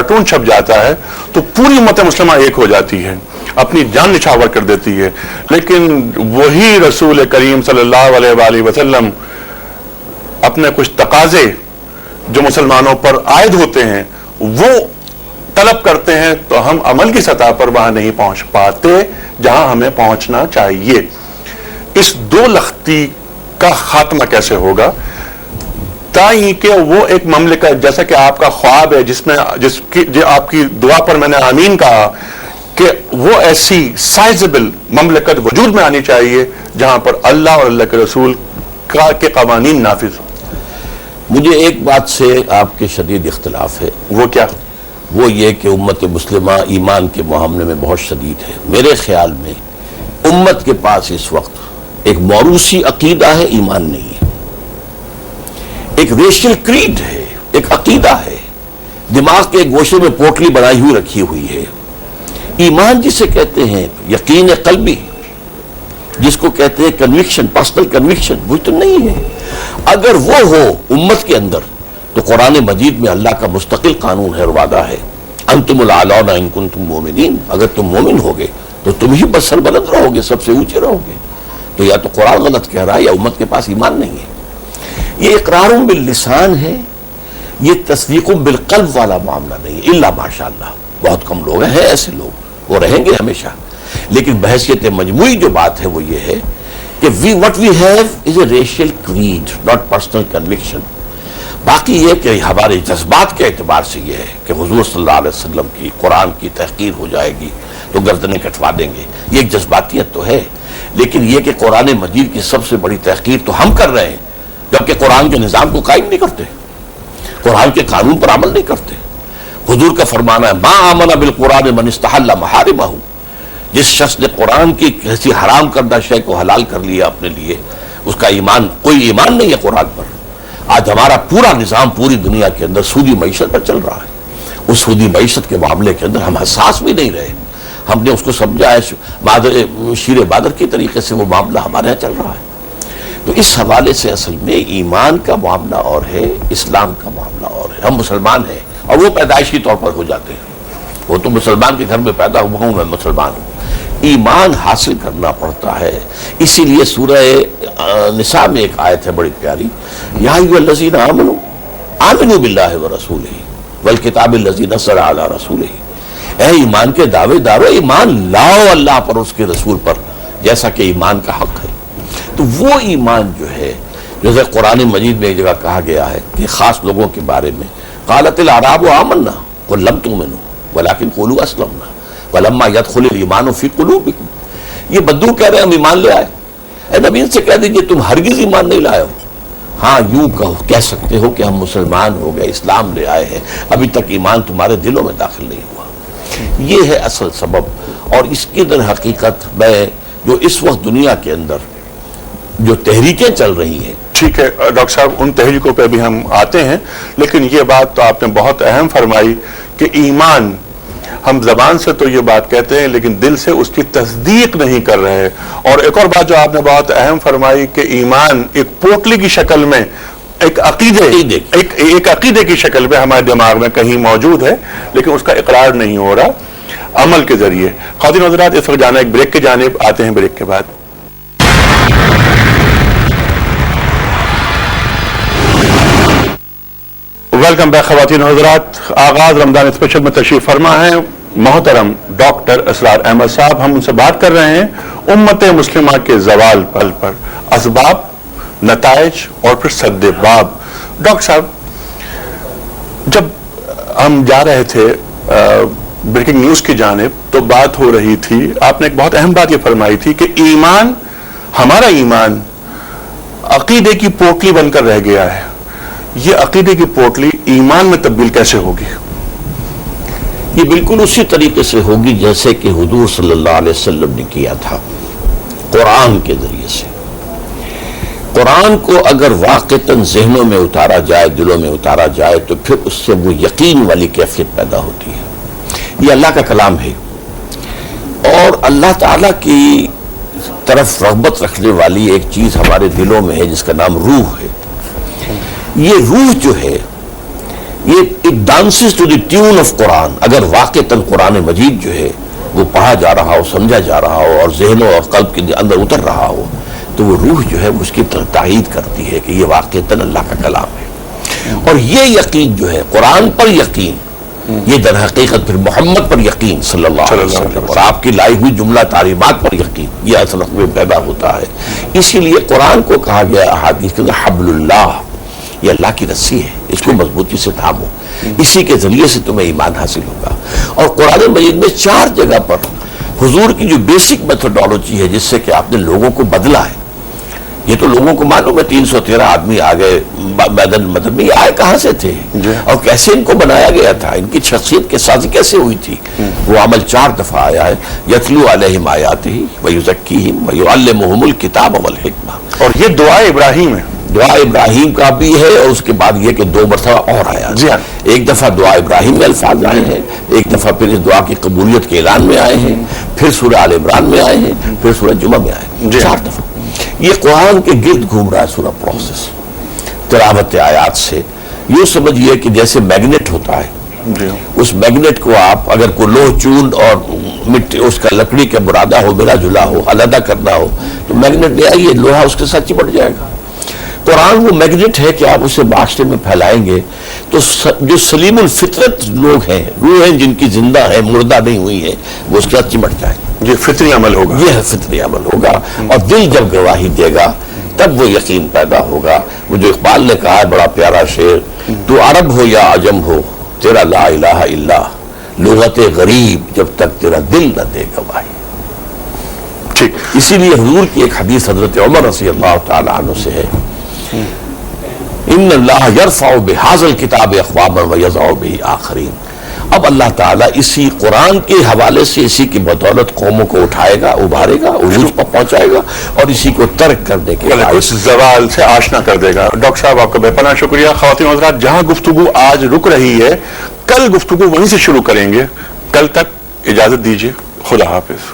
Cartoon چھپ جاتا ہے تو پوری امت مسلمہ ایک ہو جاتی ہے، اپنی جان نچھاور کر دیتی ہے. لیکن وہی رسول کریم صلی اللہ علیہ وآلہ وسلم اپنے کچھ تقاضے جو مسلمانوں پر عائد ہوتے ہیں وہ طلب کرتے ہیں تو ہم عمل کی سطح پر وہاں نہیں پہنچ پاتے جہاں ہمیں پہنچنا چاہیے. اس دو لختی کا خاتمہ کیسے ہوگا؟ تاہی کہ وہ ایک مملکت جیسا کہ آپ کا خواب ہے جو آپ کی دعا پر میں نے آمین کہا کہ وہ ایسی سائزبل مملکت وجود میں آنی چاہیے جہاں پر اللہ اور اللہ کے رسول کے قوانین نافذ ہوں. مجھے ایک بات سے آپ کے شدید اختلاف ہے. وہ کیا؟ وہ یہ کہ امت مسلمہ ایمان کے معاملے میں بہت شدید ہے. میرے خیال میں امت کے پاس اس وقت ایک موروثی عقیدہ ہے، ایمان نہیں ہے. ایک ریشل کریڈ ہے، ایک عقیدہ ہے، دماغ کے گوشے میں پوٹلی بنائی ہوئی رکھی ہوئی ہے. ایمان جسے کہتے ہیں یقین قلبی، جس کو کہتے ہیں کنوکشن، پرسنل کنوکشن، وہ تو نہیں ہے. اگر وہ ہو امت کے اندر تو قرآن مجید میں اللہ کا مستقل قانون ہے اور وعدہ ہے، انتم الاعلون ان کنتم مومنین، اگر تم مومن ہوگے تو تم ہی بس سربلند رہو گے، سب سے اونچے رہو گے. تو یا تو قرآن غلط کہہ رہا ہے یا امت کے پاس ایمان نہیں ہے. یہ اقرار باللسان ہے، یہ تصدیق بالقلب والا معاملہ نہیں ہے. الا ماشاءاللہ بہت کم لوگ ہیں ایسے لوگ، وہ رہیں گے ہمیشہ. لیکن بحیثیت مجموعی جو بات ہے وہ یہ ہے کہ what we have is a racial creed, not personal conviction. باقی یہ کہ ہمارے جذبات کے اعتبار سے یہ ہے کہ حضور صلی اللہ علیہ وسلم کی قرآن کی تحقیر ہو جائے گی تو گردنیں کٹوا دیں گے، یہ ایک جذباتیت تو ہے. لیکن یہ کہ قرآن مجید کی سب سے بڑی تحقیر تو ہم کر رہے ہیں جبکہ قرآن کے نظام کو قائم نہیں کرتے، قرآن کے قانون پر عمل نہیں کرتے. حضور کا فرمانا ہے ما آمن بالقرآن من استحل محارمہ، جس شخص نے قرآن کی کسی حرام کردہ شے کو حلال کر لیا اپنے لیے، اس کا ایمان، کوئی ایمان نہیں ہے قرآن پر. آج ہمارا پورا نظام پوری دنیا کے اندر سودی معیشت پر چل رہا ہے. اس سودی معیشت کے معاملے کے اندر ہم حساس بھی نہیں رہے. ہم نے اس کو سمجھا ہے شیر بادر کی طریقے سے وہ معاملہ ہمارے یہاں چل رہا ہے. تو اس حوالے سے اصل میں ایمان کا معاملہ اور ہے، اسلام کا معاملہ اور ہے. ہم مسلمان ہیں اور وہ پیدائشی طور پر ہو جاتے ہیں. وہ تو مسلمان کے گھر میں پیدا ہوا ہوں، میں مسلمان ہوں. ایمان حاصل کرنا پڑتا ہے. اسی لیے سورہ نساء میں ایک آیت ہے بڑی پیاری، یا ایھا الذین آمنوا آمنوا باللہ ورسولہ والکتاب الذی نزل علی رسولہ. اے ایمان کے دعوے دارو، ایمان لاؤ اللہ پر، اس کے رسول پر، جیسا کہ ایمان کا حق ہے. تو وہ ایمان جو ہے، جیسے قرآن مجید میں ایک جگہ کہا گیا ہے کہ خاص لوگوں کے بارے میں قالت الاعراب آمنا قل لم تؤمنوا ولکن قولوا اسلمنا ولما يدخل الایمان فی قلوبکم. یہ بدو کہہ رہے ہیں ہم ایمان لے آئے. اے نبی ان سے کہہ دیجئے تم ہرگز ایمان نہیں لائے ہو. ہاں یوں کہہ سکتے ہو کہ ہم مسلمان ہو گئے، اسلام لے آئے ہیں، ابھی تک ایمان تمہارے دلوں میں داخل نہیں ہوا. یہ ہے اصل سبب. اور اس کی در حقیقت میں جو اس وقت دنیا کے اندر جو تحریکیں چل رہی ہیں، ٹھیک ہے ڈاکٹر صاحب، ان تحریکوں پہ بھی ہم آتے ہیں، لیکن یہ بات تو آپ نے بہت اہم فرمائی کہ ایمان، ہم زبان سے تو یہ بات کہتے ہیں لیکن دل سے اس کی تصدیق نہیں کر رہے. اور ایک اور بات جو آپ نے بہت اہم فرمائی کہ ایمان ایک پوٹلی کی شکل میں، ایک عقیدے کی شکل میں ہمارے دماغ میں کہیں موجود ہے لیکن اس کا اقرار نہیں ہو رہا عمل کے ذریعے. خواتین حضرات، اس وقت جانا ایک بریک کی جانب، آتے ہیں بریک کے بعد. ویلکم بیک خواتین حضرات. آغاز رمضان اسپیشل میں تشریف فرما ہے محترم ڈاکٹر اسرار احمد صاحب. ہم ان سے بات کر رہے ہیں امت مسلمہ کے زوال پل پر، اسباب، نتائج اور پھر سد باب. ڈاکٹر صاحب، جب ہم جا رہے تھے بریکنگ نیوز کی جانب تو بات ہو رہی تھی، آپ نے ایک بہت اہم بات یہ فرمائی تھی کہ ایمان، ہمارا ایمان عقیدے کی پوٹلی بن کر رہ گیا ہے. یہ عقیدے کی پوٹلی ایمان میں تبدیل کیسے ہوگی؟ یہ بالکل اسی طریقے سے ہوگی جیسے کہ حضور صلی اللہ علیہ وسلم نے کیا تھا، قرآن کے ذریعے سے. قرآن کو اگر واقعتاً ذہنوں میں اتارا جائے، دلوں میں اتارا جائے تو پھر اس سے وہ یقین والی کیفیت پیدا ہوتی ہے. یہ اللہ کا کلام ہے اور اللہ تعالیٰ کی طرف رغبت رکھنے والی ایک چیز ہمارے دلوں میں ہے جس کا نام روح ہے. یہ روح جو ہے یہ it dances to the tune of Quran. اگر واقعتاً قرآن مجید جو ہے وہ پڑھا جا رہا ہو، سمجھا جا رہا ہو اور ذہنوں اور قلب کے اندر اتر رہا ہو، تو وہ روح جو ہے اس کی تائید کرتی ہے کہ یہ واقعتاً اللہ کا کلام ہے. اور یہ یقین جو ہے قرآن پر یقین، یہ در حقیقت پھر محمد پر یقین صلی اللہ علیہ وسلم اور آپ کی لائی ہوئی جملہ تعلیمات پر یقین، یہ اصل میں پیدا ہوتا ہے. اسی لیے قرآن کو کہا گیا احادیث کے اندر حبل اللہ، یہ اللہ کی رسی ہے، اس کو مضبوطی سے تھامو، اسی کے ذریعے سے تمہیں ایمان حاصل ہوگا. اور قرآن مجید میں 4 جگہ پر حضور کی جو بیسک میتھڈالوجی ہے جس سے کہ آپ نے لوگوں کو بدلا ہے. یہ تو لوگوں کو معلوم ہے 313 آدمی آ گئے میدان مدد میں، یہ آئے کہاں سے تھے اور کیسے ان کو بنایا گیا تھا، ان کی شخصیت کے سازی کیسے ہوئی تھی. وہ عمل 4 دفعہ آیا ہے، یتلو علیہم آیاتہ ویزکیہم ویعلمہم الکتاب والحکمہ. اور یہ دعا ابراہیم ہے، دعا ابراہیم کا بھی ہے، اور اس کے بعد یہ کہ 2 مرتبہ اور آیا. جی ہاں. ایک دفعہ دعا ابراہیم میں الفاظ آئے ہیں، ایک دفعہ پھر اس دعا کی قبولیت کے اعلان میں آئے ہیں، پھر سورہ آل عمران میں آئے ہیں، پھر سورہ جمعہ میں آئے ہیں. 4 دفعہ یہ قرآن کے گرد گھوم رہا ہے سورہ پروسیس تلاوت آیات سے. یوں سمجھئے کہ جیسے میگنیٹ ہوتا ہے، اس میگنیٹ کو آپ اگر کوئی لوہ چون اور مٹی اس کا لکڑی کا برادہ ہو، ملا جلا ہو، علیحدہ کرنا ہو تو میگنیٹ لے آئیے، لوہا اس کے ساتھ چپٹ جائے گا. قرآن وہ میگنیٹ ہے کہ آپ اسے معاشرے میں پھیلائیں گے تو جو سلیم الفطرت لوگ ہیں، روح ہیں جن کی زندہ ہیں، مردہ نہیں ہوئی ہیں، وہ اس کے ساتھ چمٹ جائیں گے. یہ فطری عمل ہوگا، یہ فطری عمل ہوگا. اور دل جب گواہی دے گا تب وہ یقین پیدا ہوگا. وہ جو اقبال نے کہا ہے بڑا پیارا شعر، تو عرب ہو یا عجم ہو تیرا لا الہ الا لغت غریب جب تک تیرا دل نہ دے گواہی. ٹھیک. اسی لیے حضور کی ایک حدیث حضرت عمر رضی اللہ تعالی عنہ سے ہے، ان اللہ یرفع بہذا الکتاب اقواما ویضع بہ آخرین. اب اللہ تعالیٰ اسی قرآن کے حوالے سے اسی کی بدولت قوموں کو اٹھائے گا، ابھارے گا، عروج پر پہنچائے گا اور اسی کو ترک کرنے کے اس زوال سے آشنا کر دے گا. ڈاکٹر صاحب آپ کا بے پناہ شکریہ. خواتین و حضرات، جہاں گفتگو آج رک رہی ہے کل گفتگو وہیں سے شروع کریں گے. کل تک اجازت دیجیے. خدا حافظ.